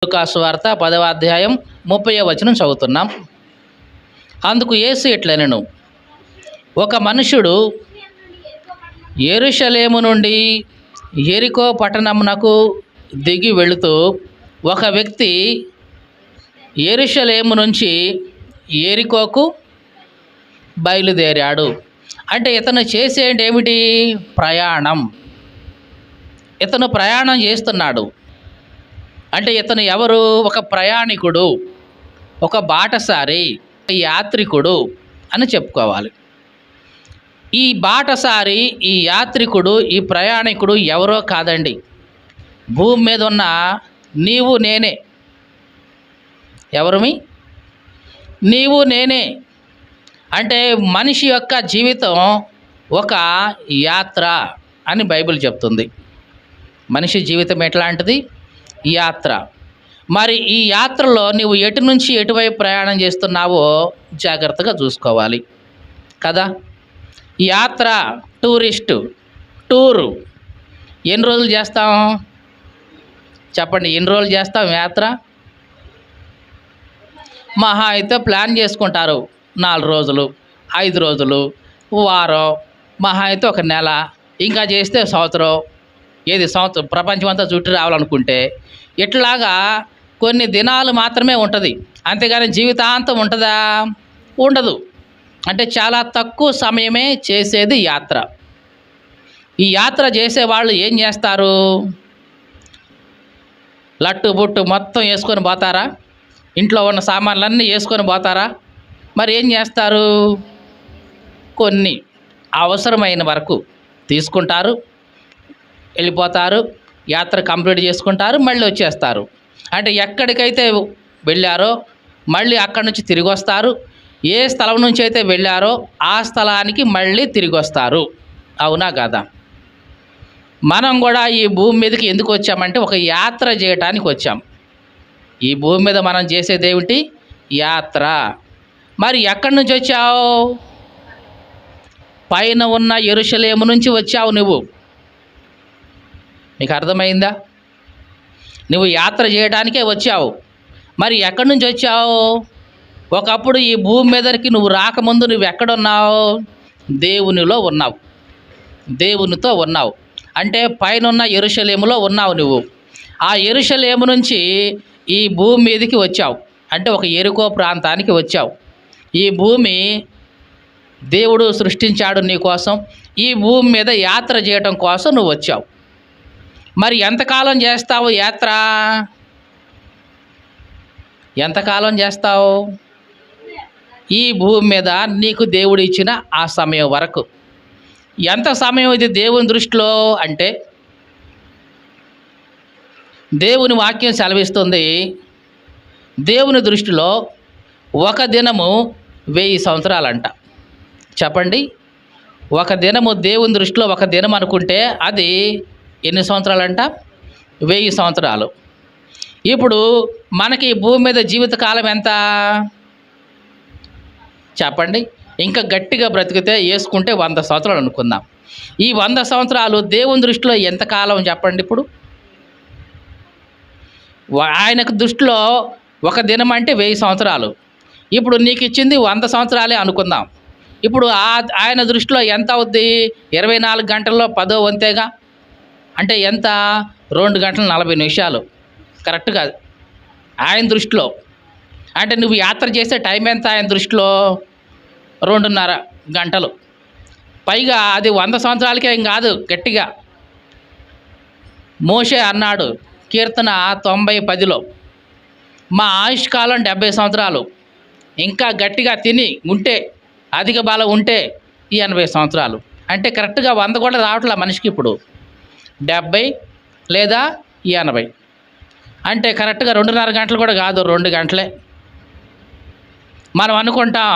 లూకా సువార్త 10వ అధ్యాయం 30వ వచనం చదువుతున్నాం. అందుకు యేసు ఇట్లనెను, ఒక మనుషుడు యెరూషలేము నుండి యెరికో పట్టణమునకు దిగి వెళుతూ ఒక వ్యక్తి యెరూషలేము నుంచి యెరికోకు బయలుదేరాడు. అంటే ఇతను చేసేది ఏమిటి? ప్రయాణం. ఇతను ప్రయాణం చేస్తున్నాడు. అంటే ఇతను ఎవరు? ఒక ప్రయాణికుడు, ఒక బాటసారి, యాత్రికుడు అని చెప్పుకోవాలి. ఈ బాటసారి, ఈ యాత్రికుడు, ఈ ప్రయాణికుడు ఎవరో కాదండి, భూమి మీద ఉన్న నీవు నేనే. ఎవరిమి? నీవు నేనే. అంటే మనిషి యొక్క జీవితం ఒక యాత్ర అని బైబిల్ చెప్తుంది. మనిషి జీవితం ఎట్లాంటిది? యాత్ర. మరి ఈ యాత్రలో నీవు ఎటు నుంచి ఎటువైపు ప్రయాణం చేస్తున్నావో జాగ్రత్తగా చూసుకోవాలి కదా. యాత్ర, టూరు ఎన్ని రోజులు చేస్తాం చెప్పండి? ఎన్ని రోజులు చేస్తాం యాత్ర? మహా అయితే ప్లాన్ చేసుకుంటారు 4 రోజులు, 5 రోజులు, వారం, మహా అయితే ఒక నెల, ఇంకా చేస్తే సంవత్సరం. సంవత్సరం ప్రపంచం అంతా చుట్టి రావాలనుకుంటే ఇట్లాగా కొన్ని దినాలు మాత్రమే ఉంటుంది, అంతేగాని జీవితాంతం ఉంటుందా? ఉండదు. అంటే చాలా తక్కువ సమయమే చేసేది యాత్ర. ఈ యాత్ర చేసేవాళ్ళు ఏం చేస్తారు? లట్టు బుట్టు మొత్తం వేసుకొని పోతారా? ఇంట్లో ఉన్న సామాన్లన్నీ వేసుకొని పోతారా? మరి ఏం చేస్తారు? కొన్ని అవసరమైన వరకు తీసుకుంటారు, వెళ్ళిపోతారు, యాత్ర కంప్లీట్ చేసుకుంటారు, మళ్ళీ వచ్చేస్తారు. అంటే ఎక్కడికైతే వెళ్ళారో మళ్ళీ అక్కడి నుంచి తిరిగి వస్తారు. ఏ స్థలం నుంచి అయితే వెళ్ళారో ఆ స్థలానికి మళ్ళీ తిరిగి వస్తారు. అవునా కాదా? మనం కూడా ఈ భూమి మీదకి ఎందుకు వచ్చామంటే ఒక యాత్ర చేయటానికి వచ్చాం. ఈ భూమి మీద మనం చేసేది ఏమిటి? యాత్ర. మరి ఎక్కడి నుంచి వచ్చావు? పైన ఉన్న యెరూషలేము నుంచి వచ్చావు నువ్వు. నీకు అర్థమైందా? నువ్వు యాత్ర చేయడానికే వచ్చావు. మరి ఎక్కడి నుంచి వచ్చావు? ఒకప్పుడు ఈ భూమి మీదకి నువ్వు రాకముందు నువ్వు ఎక్కడున్నావు? దేవునిలో ఉన్నావు, దేవునితో ఉన్నావు. అంటే పైన యెరూషలేములో ఉన్నావు నువ్వు. ఆ యెరూషలేము నుంచి ఈ భూమి మీదకి వచ్చావు. అంటే ఒక యెరికో ప్రాంతానికి వచ్చావు. ఈ భూమి దేవుడు సృష్టించాడు నీ కోసం. ఈ భూమి మీద యాత్ర చేయటం కోసం నువ్వు వచ్చావు. మరి ఎంతకాలం చేస్తావు యాత్ర? ఎంతకాలం చేస్తావు? ఈ భూమి మీద నీకు దేవుడు ఇచ్చిన ఆ సమయం వరకు. ఎంత సమయం ఇది దేవుని దృష్టిలో అంటే? దేవుని వాక్యం సెలవిస్తుంది, దేవుని దృష్టిలో ఒక దినము 1000 సంవత్సరాలంట. చెప్పండి, ఒక దినము దేవుని దృష్టిలో ఒక దినం అనుకుంటే అది ఎన్ని సంవత్సరాలంట? 1000 సంవత్సరాలు. ఇప్పుడు మనకి భూమి మీద జీవితకాలం ఎంత చెప్పండి? ఇంకా గట్టిగా బ్రతికితే వేసుకుంటే 100 సంవత్సరాలు అనుకుందాం. ఈ 100 సంవత్సరాలు దేవుని దృష్టిలో ఎంతకాలం చెప్పండి? ఇప్పుడు ఆయనకు దృష్టిలో ఒక దినం అంటే 1000 సంవత్సరాలు. ఇప్పుడు నీకు ఇచ్చింది 100 సంవత్సరాలే అనుకుందాం. ఇప్పుడు ఆయన దృష్టిలో ఎంత అవుద్ది? 24 గంటల్లో 10వ వంతేగా. అంటే ఎంత? 2 గంటల 40 నిమిషాలు. కరెక్ట్ కాదు ఆయన దృష్టిలో. అంటే నువ్వు యాత్ర చేసే టైం ఎంత ఆయన దృష్టిలో? 2.5 గంటలు. పైగా అది 100 సంవత్సరాలకే ఏం కాదు. గట్టిగా మోషే అన్నాడు కీర్తన 90:10లో, మా ఆయుష్కాలం 70 సంవత్సరాలు, ఇంకా గట్టిగా తిని ఉంటే, అధిక బలం ఉంటే 80 సంవత్సరాలు. అంటే కరెక్ట్గా 100 కూడా రావట్లే మనిషికి ఇప్పుడు. 70 లేదా 80. అంటే కరెక్ట్గా 2.5 గంటలు కూడా కాదు, 2 గంటలే. మనం అనుకుంటాం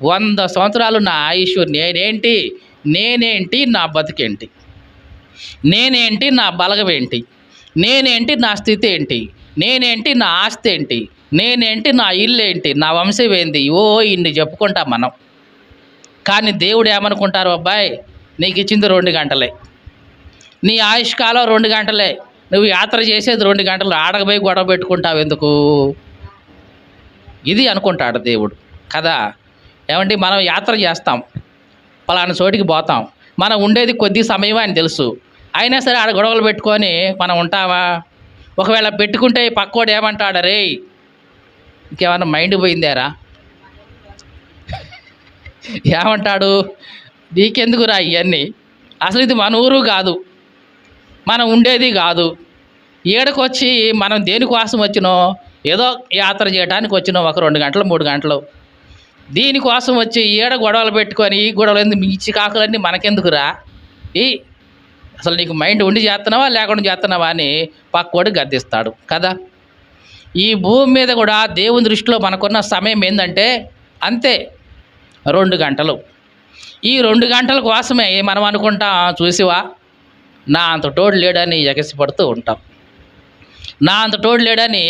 100 సంవత్సరాలు నా ఆయుష్, నేనేంటి నా బతుకేంటి, నేనేంటి నా బలగం ఏంటి, నేనేంటి నా స్థితి ఏంటి, నేనేంటి నా ఆస్తి ఏంటి, నేనేంటి నా ఇల్లు ఏంటి, నా వంశం ఏంటి, ఇన్ని చెప్పుకుంటాం మనం. కానీ దేవుడు ఏమనుకుంటారు? అబ్బాయి నీకు ఇచ్చింది 2 గంటలే, నీ ఆయుష్కాలం 2 గంటలే, నువ్వు యాత్ర చేసేది 2 గంటలు, ఆడకపోయి గొడవ పెట్టుకుంటావు ఎందుకు? ఇది అనుకుంటాడు దేవుడు కదా. ఏమండి, మనం యాత్ర చేస్తాం, పలానా చోటికి పోతాం, మనం ఉండేది కొద్ది సమయమే అని తెలుసు, అయినా సరే ఆడ గొడవలు పెట్టుకొని మనం ఉంటామా? ఒకవేళ పెట్టుకుంటే పక్కోడు ఏమంటాడు, రే ఇంకేమన్నా మైండ్ పోయిందేరా, ఏమంటాడు, నీకెందుకురా ఇవన్నీ, అసలు ఇది మన ఊరు కాదు, మనం ఉండేది కాదు, ఈడకొచ్చి మనం దేనికోసం వచ్చినో, ఏదో యాత్ర చేయడానికి వచ్చినాం, ఒక 2 గంటలు 3 గంటలు, దీనికోసం వచ్చి ఈడ గొడవలు పెట్టుకొని ఈ గొడవలు ఎందుకు, మీ చికాకులన్నీ మనకెందుకురా, ఈ అసలు నీకు మైండ్ ఉండి చేస్తున్నావా లేకుండా చేస్తున్నావా అని పక్కోడు గద్దిస్తాడు కదా. ఈ భూమి మీద కూడా దేవుని దృష్టిలో మనకున్న సమయం ఏంటంటే అంతే 2 గంటలు. ఈ 2 గంటల కోసమే మనం అనుకుంటాం, చూసివా నా అంత తోడు లేడని ఎగసిపడుతూ ఉంటాం, నా అంత తోడు లేడని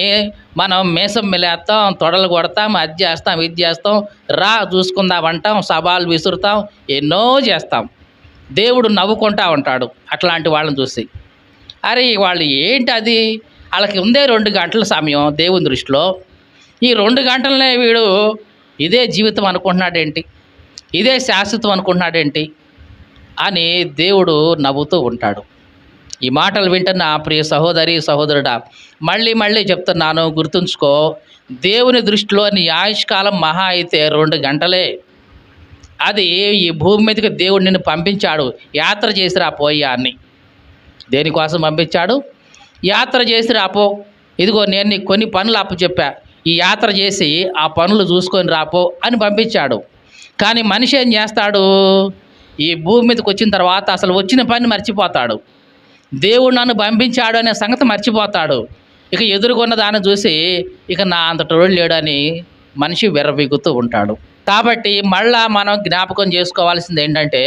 మనం మీసం మెలేస్తాం, తొడలు కొడతాం, అది చేస్తాం ఇది చేస్తాం, రా చూసుకుందాం అంటాం, సవాలు విసురుతాం, ఎన్నో చేస్తాం. దేవుడు నవ్వుకుంటా ఉంటాడు అట్లాంటి వాళ్ళని చూసి. అరే వాళ్ళు ఏంటి అది, వాళ్ళకి ఉందే 2 గంటల సమయం దేవుని దృష్టిలో, ఈ 2 గంటలనే వీడు ఇదే జీవితం అనుకుంటున్నాడేంటి, ఇదే శాశ్వతం అనుకుంటున్నాడేంటి అని దేవుడు నవ్వుతూ ఉంటాడు. ఈ మాటలు వింటున్న ప్రియ సహోదరి సహోదరుడా, మళ్ళీ చెప్తున్నాను, గుర్తుంచుకో, దేవుని దృష్టిలో నీ ఆయుష్కాలం మహా అయితే 2 గంటలే. అది ఈ భూమి మీదకి దేవుడు నిన్ను పంపించాడు, యాత్ర చేసి రాపోయ్యా అని. దేనికోసం పంపించాడు? యాత్ర చేసి రాపో, ఇదిగో నేను నీకు కొన్ని పనులు అప్పచెప్పా, ఈ యాత్ర చేసి ఆ పనులు చూసుకొని రాపో అని పంపించాడు. కానీ మనిషి ఏం చేస్తాడు, ఈ భూమి మీదకి వచ్చిన తర్వాత అసలు వచ్చిన పని మర్చిపోతాడు, దేవుడు నన్ను పంపించాడు అనే సంగతి మర్చిపోతాడు. ఇక ఎదురుకున్న దాన్ని చూసి ఇక నా అంత తోడు లేడని మనిషి విర్రవీగుతూ ఉంటాడు. కాబట్టి మళ్ళా మనం జ్ఞాపకం చేసుకోవాల్సింది ఏంటంటే,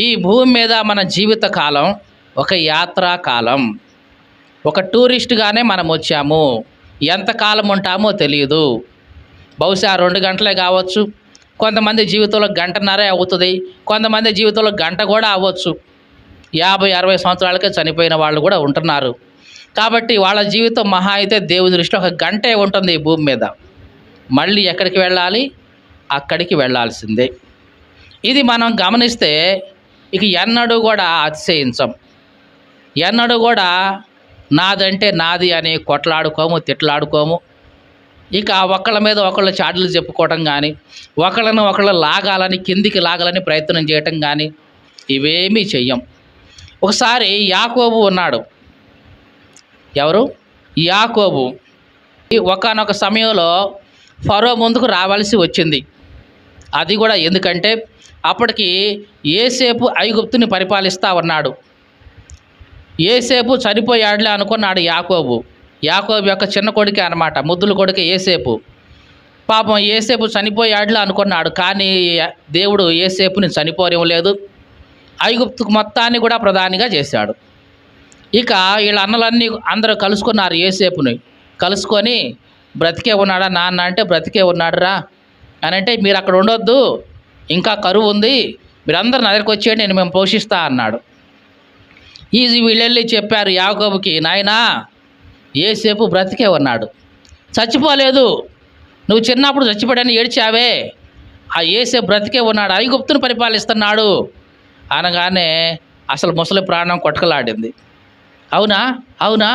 ఈ భూమి మీద మన జీవిత కాలం ఒక యాత్రా కాలం, ఒక టూరిస్ట్గానే మనం వచ్చాము. ఎంతకాలం ఉంటామో తెలియదు, బహుశా 2 గంటలే కావచ్చు, కొంతమంది జీవితంలో 1.5 గంటన్నరే అవుతుంది, కొంతమంది జీవితంలో 1 గంట కూడా అవ్వచ్చు. 50-60 సంవత్సరాలకే చనిపోయిన వాళ్ళు కూడా ఉంటున్నారు. కాబట్టి వాళ్ళ జీవితం మహా అయితే దేవుని దృష్టిలో 1 గంటే ఉంటుంది ఈ భూమి మీద. మళ్ళీ ఎక్కడికి వెళ్ళాలి? అక్కడికి వెళ్ళాల్సిందే. ఇది మనం గమనిస్తే ఇక ఎన్నడూ కూడా అతిశయించం, ఎన్నడూ కూడా నాదంటే నాది అని కొట్లాడుకోము, తిట్లాడుకోము. ఇక ఒకళ్ళ మీద ఒకళ్ళు చాటులు చెప్పుకోవటం కానీ, ఒకళ్ళు లాగాలని, కిందికి లాగాలని ప్రయత్నం చేయటం కానీ ఇవేమీ చెయ్యం. ఒకసారి యాకోబు ఉన్నాడు. ఎవరు? యాకోబు. ఒకానొక సమయంలో ఫరో ముందుకు రావాల్సి వచ్చింది. అది కూడా ఎందుకంటే అప్పటికి యోసేపు ఐగుప్తుని పరిపాలిస్తూ ఉన్నాడు. యోసేపు చనిపోయాడులే అనుకున్నాడు యాకోబు. యాకోబు యొక్క చిన్న కొడుకే అన్నమాట, ముద్దుల కొడుకే యోసేపు. పాపం యోసేపు చనిపోయాడులే అనుకున్నాడు, కానీ దేవుడు యోసేపుని చనిపోనివ్వలేదు, ఐగుప్తు మొత్తాన్ని కూడా ప్రధానిగా చేశాడు. ఇక వీళ్ళ అన్నలన్నీ అందరూ కలుసుకున్నారు, యోసేపుని కలుసుకొని, బ్రతికే ఉన్నాడా నాన్న అంటే, బ్రతికే ఉన్నాడురా అని అంటే, మీరు అక్కడ ఉండొద్దు, ఇంకా కరువు ఉంది, మీరందరూ నా దగ్గరికి వచ్చేయండి, నేను మేము పోషిస్తా అన్నాడు. వీళ్ళెళ్ళి చెప్పారు యాకోబుకి, నాయనా యోసేపు బ్రతికే ఉన్నాడు, చచ్చిపోలేదు, నువ్వు చిన్నప్పుడు చచ్చిపోయాడని ఏడ్చావే, ఆ యోసేపు బ్రతికే ఉన్నాడు, ఐగుప్తును పరిపాలిస్తున్నాడు అనగానే అసలు ముసలి ప్రాణం కొట్టకలాడింది. అవునా అవునా,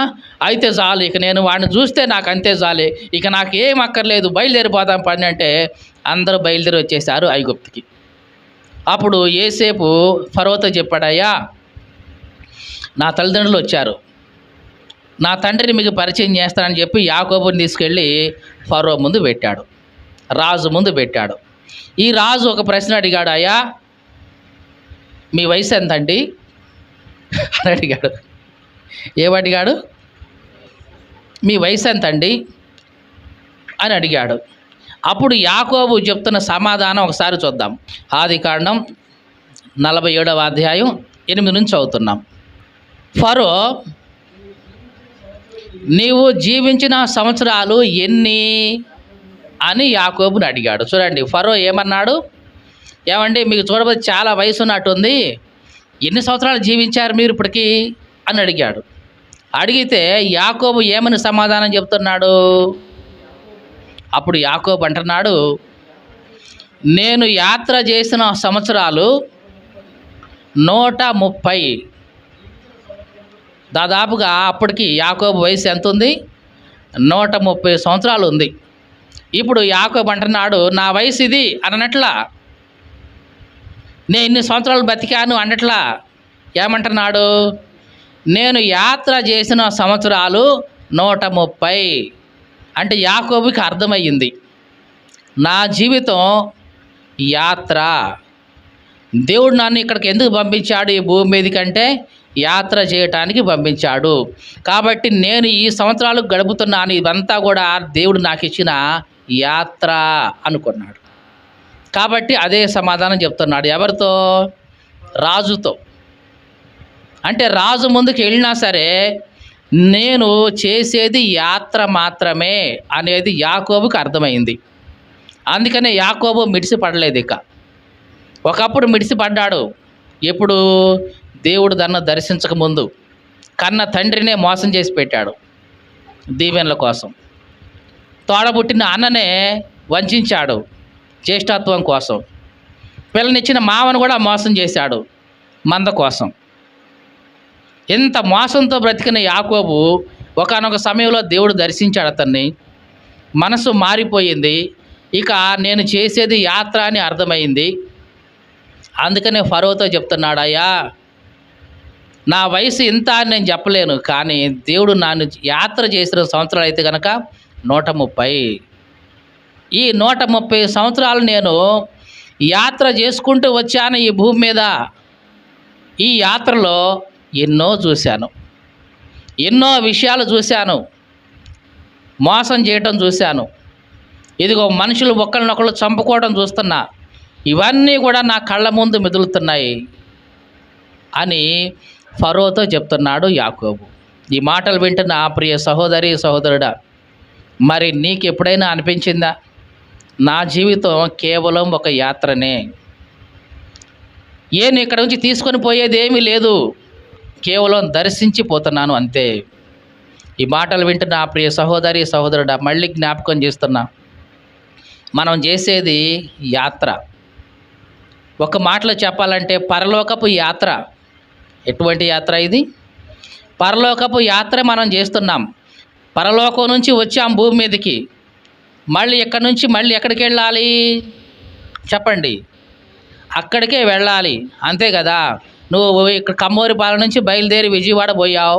అయితే చాలు, ఇక నేను వాడిని చూస్తే నాకు అంతే చాలే, ఇక నాకు ఏం అక్కర్లేదు, బయలుదేరిపోదాం పని అంటే అందరూ బయలుదేరి వచ్చేసారు ఐగుప్తుకి. అప్పుడు యోసేపు ఫరోతో చెప్పాడయ్యా, నా తల్లిదండ్రులు వచ్చారు, నా తండ్రిని మీకు పరిచయం చేస్తానని చెప్పి యాకోబుని తీసుకెళ్ళి ఫరో ముందు పెట్టాడు, రాజు ముందు పెట్టాడు. ఈ రాజు ఒక ప్రశ్న అడిగాడు, అయ్యా మీ వయసు ఎంతండి అని అడిగాడు. ఏమడిగాడు? మీ వయసు ఎంతండి అని అడిగాడు. అప్పుడు యాకోబు చెప్తున్న సమాధానం ఒకసారి చూద్దాం. ఆదికాండం 47వ అధ్యాయం 8 నుంచి చదువుతున్నాం. ఫరో, నీవు జీవించిన సంవత్సరాలు ఎన్ని అని యాకోబుని అడిగాడు. చూడండి, ఫరో ఏమన్నాడు? ఏమండి మీకు చూడబోతే చాలా వయసు ఉన్నట్టుంది, ఎన్ని సంవత్సరాలు జీవించారు మీరు ఇప్పటికీ అని అడిగాడు. అడిగితే యాకోబు ఏమని సమాధానం చెప్తున్నాడు? అప్పుడు యాకోబు అంటున్నాడు, నేను యాత్ర చేసిన సంవత్సరాలు 130. దాదాపుగా అప్పటికి యాకోబు వయసు ఎంత ఉంది? 130 సంవత్సరాలు ఉంది. ఇప్పుడు యాకోబు అంటున్నాడు, నా వయసు ఇది అన్నట్లా, నేను ఇన్ని సంవత్సరాలు బతికాను అన్నట్లా. ఏమంటున్నాడు? నేను యాత్ర చేసిన సంవత్సరాలు 130. అంటే యాకోబుకి అర్థమయ్యింది, నా జీవితం యాత్ర. దేవుడు నన్ను ఇక్కడికి ఎందుకు పంపించాడు ఈ భూమి మీదకంటే యాత్ర చేయటానికి పంపించాడు. కాబట్టి నేను ఈ సంవత్సరాలు గడుపుతున్నాను, ఇదంతా కూడా దేవుడు నాకు ఇచ్చిన యాత్ర అనుకున్నాడు. కాబట్టి అదే సమాధానం చెప్తున్నాడు. ఎవరితో? రాజుతో. అంటే రాజు ముందుకు వెళ్ళినా సరే నేను చేసేది యాత్ర మాత్రమే అనేది యాకోబుకి అర్థమైంది. అందుకనే యాకోబు మిడిసిపడలేదు. ఇక ఒకప్పుడు మిడిసిపడ్డాడు. ఎప్పుడు? దేవుడు తనను దర్శించకముందు కన్న తండ్రినే మోసం చేసి పెట్టాడు దీవెనల కోసం. తోడబుట్టిన అన్ననే వంచాడు జ్యేష్ఠత్వం కోసం. పిల్లనిచ్చిన మావను కూడా మోసం చేశాడు మంద కోసం. ఎంత మోసంతో బ్రతికిన యాకోబు ఒకానొక సమయంలో దేవుడు దర్శించాడు అతన్ని. మనసు మారిపోయింది. ఇక నేను చేసేది యాత్ర అని అర్థమైంది. అందుకనే ఫరోతో చెప్తున్నాడు, అయ్యా నా వయసు ఇంత అని నేను చెప్పలేను, కానీ దేవుడు నన్ను యాత్ర చేసిన సంవత్సరాలు అయితే కనుక 130. ఈ 130 సంవత్సరాలు నేను యాత్ర చేసుకుంటూ వచ్చాను ఈ భూమి మీద. ఈ యాత్రలో ఎన్నో చూశాను, ఎన్నో విషయాలు చూశాను, మోసం చేయటం చూశాను, ఇదిగో మనుషులు ఒకళ్ళనొకళ్ళు చంపుకోవడం చూస్తున్నా, ఇవన్నీ కూడా నా కళ్ళ ముందు మెదులుతున్నాయి అని ఫరోతో చెప్తున్నాడు యాకోబు. ఈ మాటలు వింటున్న ప్రియ సహోదరి సహోదరుడా, మరి నీకు ఎప్పుడైనా అనిపించిందా నా జీవితం కేవలం ఒక యాత్రనే, నేను ఇక్కడ నుంచి తీసుకొని పోయేది ఏమీ లేదు, కేవలం దర్శించిపోతున్నాను అంతే? ఈ మాటలు వింటున్న ప్రియ సహోదరి సహోదరుడా, మళ్ళీ జ్ఞాపకం చేస్తున్నా, మనం చేసేది యాత్ర. ఒక మాటలో చెప్పాలంటే పరలోకపు యాత్ర. ఎటువంటి యాత్ర ఇది? పరలోకపు యాత్ర మనం చేస్తున్నాం. పరలోకం నుంచి వచ్చాం భూమి మీదకి. మళ్ళీ ఎక్కడి నుంచి మళ్ళీ ఎక్కడికి వెళ్ళాలి చెప్పండి? అక్కడికే వెళ్ళాలి, అంతే కదా. నువ్వు ఇక్కడ కమ్మోరిపాలెం నుంచి బయలుదేరి విజయవాడ పోయావు,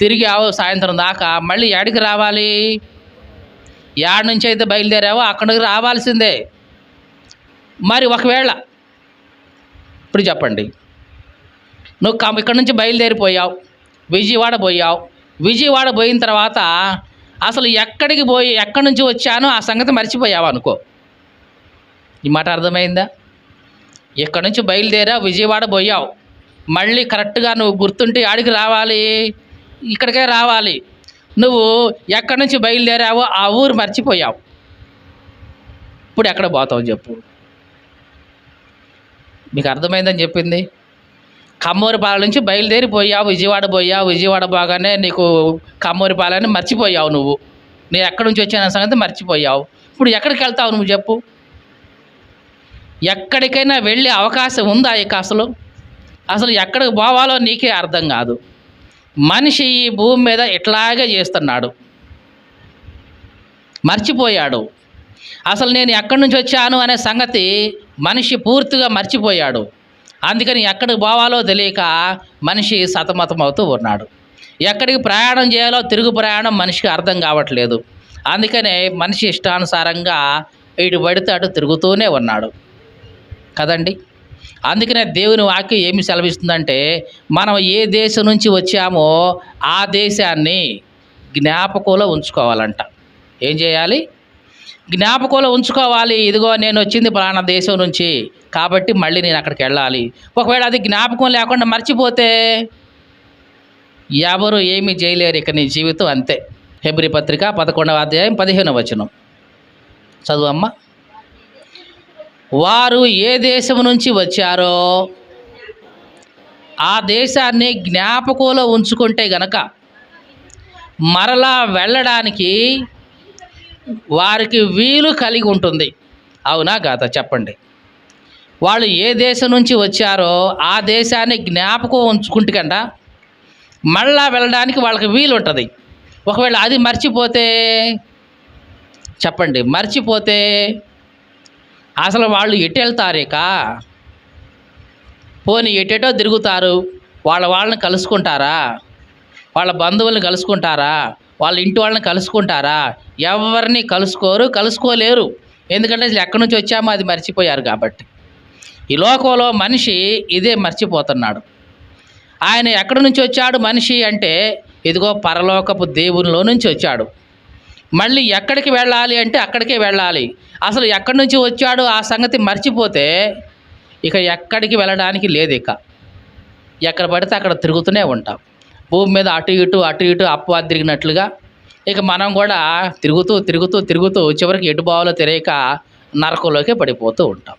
తిరిగావు సాయంత్రం దాకా, మళ్ళీ ఎక్కడికి రావాలి? యాడ్ నుంచి అయితే బయలుదేరావో అక్కడికి రావాల్సిందే. మరి ఒకవేళ ఇప్పుడు చెప్పండి, నువ్వు ఇక్కడ నుంచి బయలుదేరిపోయావు, విజయవాడ పోయావు, విజయవాడ పోయిన తర్వాత అసలు ఎక్కడి నుంచి వచ్చానో ఆ సంగతి మర్చిపోయావు అనుకో. ఈ మాట అర్థమైందా? ఇక్కడ నుంచి బయలుదేరా, విజయవాడ పోయావు, మళ్ళీ కరెక్ట్గా నువ్వు గుర్తుంటే ఆడికి రావాలి, ఇక్కడికే రావాలి. నువ్వు ఎక్కడి నుంచి బయలుదేరావో ఆ ఊరు మర్చిపోయావు. ఇప్పుడు ఎక్కడ పోతావు చెప్పు? మీకు అర్థమైందని చెప్పింది. కమ్మోరిపాలెం నుంచి బయలుదేరిపోయావు, విజయవాడ పోయావు, విజయవాడ బాగానే నీకు కమ్మోరిపాలెని మర్చిపోయావు. నువ్వు నేను ఎక్కడి నుంచి వచ్చాన సంగతి మర్చిపోయావు. ఇప్పుడు ఎక్కడికి వెళ్తావు నువ్వు చెప్పు? ఎక్కడికైనా వెళ్ళే అవకాశం ఉందా ఇక? అసలు ఎక్కడికి పోవాలో నీకే అర్థం కాదు. మనిషి ఈ భూమి మీద ఇట్లాగే చేస్తున్నాడు, మర్చిపోయాడు. అసలు నేను ఎక్కడి నుంచి వచ్చాను అనే సంగతి మనిషి పూర్తిగా మర్చిపోయాడు. అందుకని ఎక్కడికి పోవాలో తెలియక మనిషి సతమతమవుతూ ఉన్నాడు. ఎక్కడికి ప్రయాణం చేయాలో తిరుగు ప్రయాణం మనిషికి అర్థం కావట్లేదు. అందుకనే మనిషి ఇష్టానుసారంగా ఇటు పడితే అటు తిరుగుతూనే ఉన్నాడు కదండి. అందుకనే దేవుని వాక్యం ఏమి సెలవిస్తుందంటే, మనం ఏ దేశం నుంచి వచ్చామో ఆ దేశాన్ని జ్ఞాపకంలో ఉంచుకోవాలంట. ఏం చేయాలి? జ్ఞాపకంలో ఉంచుకోవాలి. ఇదిగో నేను వచ్చింది పలానా దేశం నుంచి, కాబట్టి మళ్ళీ నేను అక్కడికి వెళ్ళాలి. ఒకవేళ అది జ్ఞాపకం లేకుండా మర్చిపోతే ఎవరు ఏమీ చేయలేరు. ఇక నీ జీవితం అంతే. హెబ్రీ పత్రిక 11వ అధ్యాయం 15వ వచనం చదువు అమ్మ. వారు ఏ దేశం నుంచి వచ్చారో ఆ దేశాన్ని జ్ఞాపకంలో ఉంచుకుంటే గనక మరలా వెళ్ళడానికి వారికి వీలు కలిగి ఉంటుంది. అవునా కాదా చెప్పండి? వాళ్ళు ఏ దేశం నుంచి వచ్చారో ఆ దేశాన్ని జ్ఞాపకం ఉంచుకుంటే కంట మళ్ళా వెళ్ళడానికి వాళ్ళకి వీలు ఉంటుంది. ఒకవేళ అది మర్చిపోతే చెప్పండి, మర్చిపోతే అసలు వాళ్ళు ఎటు వెళ్తారు? ఇక పోనీ ఎటెటో తిరుగుతారు. వాళ్ళని కలుసుకుంటారా? వాళ్ళ బంధువులను కలుసుకుంటారా? వాళ్ళ ఇంటి వాళ్ళని కలుసుకుంటారా? ఎవరిని కలుసుకోలేరు. ఎందుకంటే అసలు ఎక్కడి నుంచి వచ్చామో అది మర్చిపోయారు కాబట్టి. ఈ లోకంలో మనిషి ఇదే మర్చిపోతున్నాడు. ఆయన ఎక్కడి నుంచి వచ్చాడు మనిషి అంటే, ఇదిగో పరలోకపు దేవునిలో నుంచి వచ్చాడు. మళ్ళీ ఎక్కడికి వెళ్ళాలి అంటే అక్కడికే వెళ్ళాలి. అసలు ఎక్కడి నుంచి వచ్చాడు ఆ సంగతి మర్చిపోతే ఇక ఎక్కడికి వెళ్ళడానికి లేదు. ఇక ఎక్కడ పడితే అక్కడ తిరుగుతూనే ఉంటాం. భూమి మీద అటు ఇటు అపవాది తిరిగినట్లుగా ఇక మనం కూడా తిరుగుతూ చివరికి ఎటు పోవాలో తెలియక నరకంలోకి పడిపోతూ ఉంటాం.